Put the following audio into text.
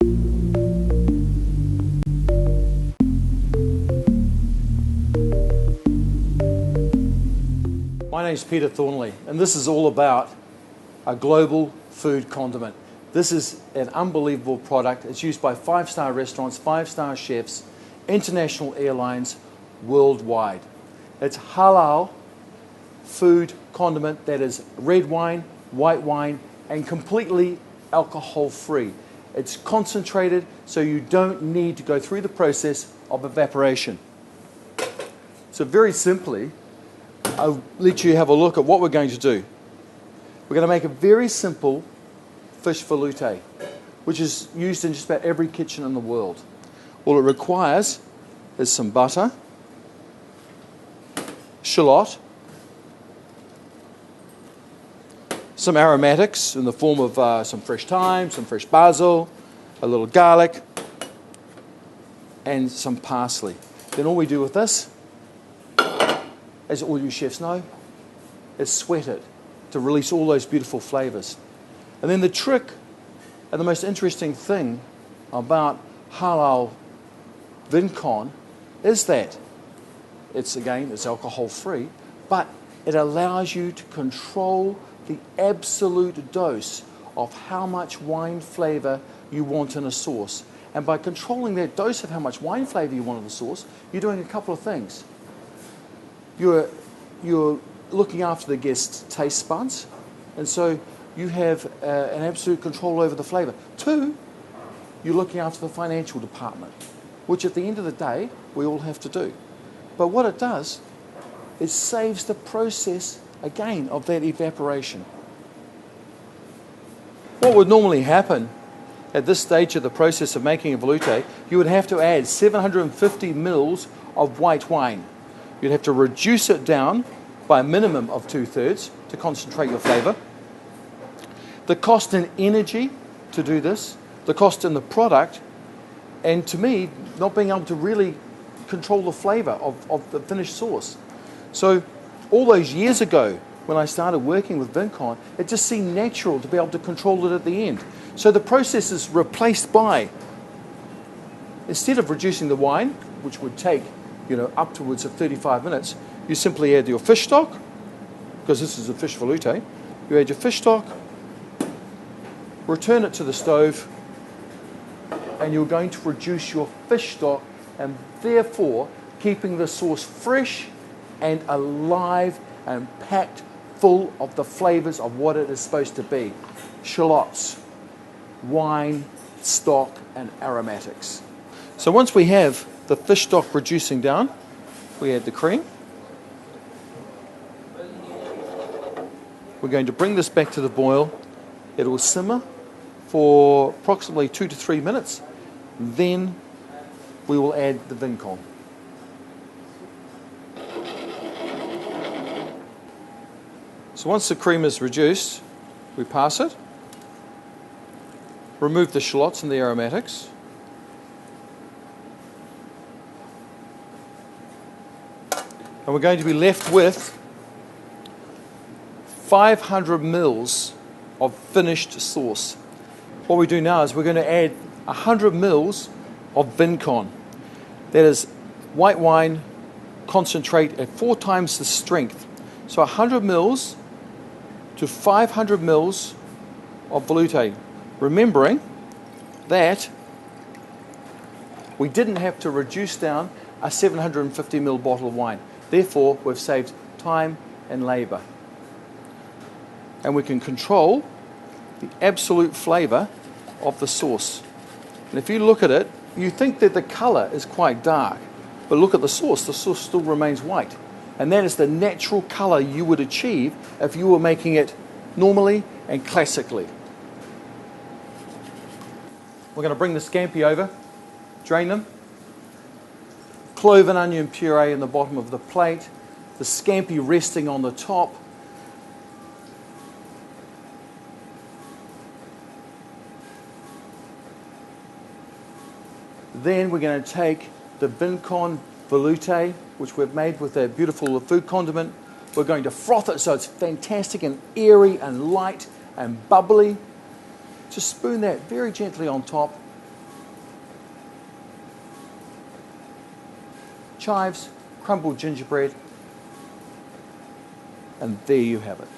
My name is Peter Thornley, and this is all about a global food condiment. This is an unbelievable product. It's used by 5-star restaurants, 5-star chefs, international airlines worldwide. It's halal food condiment that is red wine, white wine, and completely alcohol-free. It's concentrated, so you don't need to go through the process of evaporation. So very simply, I'll let you have a look at what we're going to do. We're going to make a very simple fish velouté, which is used in just about every kitchen in the world. All it requires is some butter, shallot, some aromatics in the form of some fresh thyme, some fresh basil, a little garlic, and some parsley. Then all we do with this, as all you chefs know, is sweat it to release all those beautiful flavors. And then the trick and the most interesting thing about halal Vincon is that it's alcohol free, but it allows you to control the absolute dose of how much wine flavor you want in a sauce. And by controlling that dose of how much wine flavor you want in the sauce, you're doing a couple of things. You're looking after the guest's taste buds, and so you have an absolute control over the flavor. 2, you're looking after the financial department, which at the end of the day, we all have to do. But what it does, it saves the process, again, of that evaporation. What would normally happen at this stage of the process of making a velouté, you would have to add 750 mils of white wine. You'd have to reduce it down by a minimum of 2/3 to concentrate your flavor. The cost in energy to do this, the cost in the product, and to me, not being able to really control the flavor of the finished sauce. So all those years ago, when I started working with Vincon, it just seemed natural to be able to control it at the end. So the process is replaced by, instead of reducing the wine, which would take upwards of 35 minutes, you simply add your fish stock, because this is a fish velouté. You add your fish stock, return it to the stove, and you're going to reduce your fish stock, and therefore keeping the sauce fresh and alive and packed full of the flavors of what it is supposed to be. Shallots, wine, stock, and aromatics. So once we have the fish stock reducing down, we add the cream. We're going to bring this back to the boil. It will simmer for approximately 2 to 3 minutes. Then we will add the Vincon. So once the cream is reduced, we pass it, remove the shallots and the aromatics, and we're going to be left with 500 mils of finished sauce. What we do now is we're going to add 100 mils of Vincon. That is white wine concentrate at 4 times the strength. So 100 mils to 500 mils of velouté. Remembering that we didn't have to reduce down a 750 ml bottle of wine. Therefore, we've saved time and labour. And we can control the absolute flavour of the sauce. And if you look at it, you think that the colour is quite dark. But look at the sauce still remains white. And that is the natural colour you would achieve if you were making it normally and classically. We're going to bring the scampi over, drain them. Clove and onion puree in the bottom of the plate, the scampi resting on the top. Then we're going to take the Vincon velouté, which we've made with a beautiful food condiment. We're going to froth it so it's fantastic and airy and light and bubbly. Just spoon that very gently on top. chives, crumbled gingerbread, and there you have it.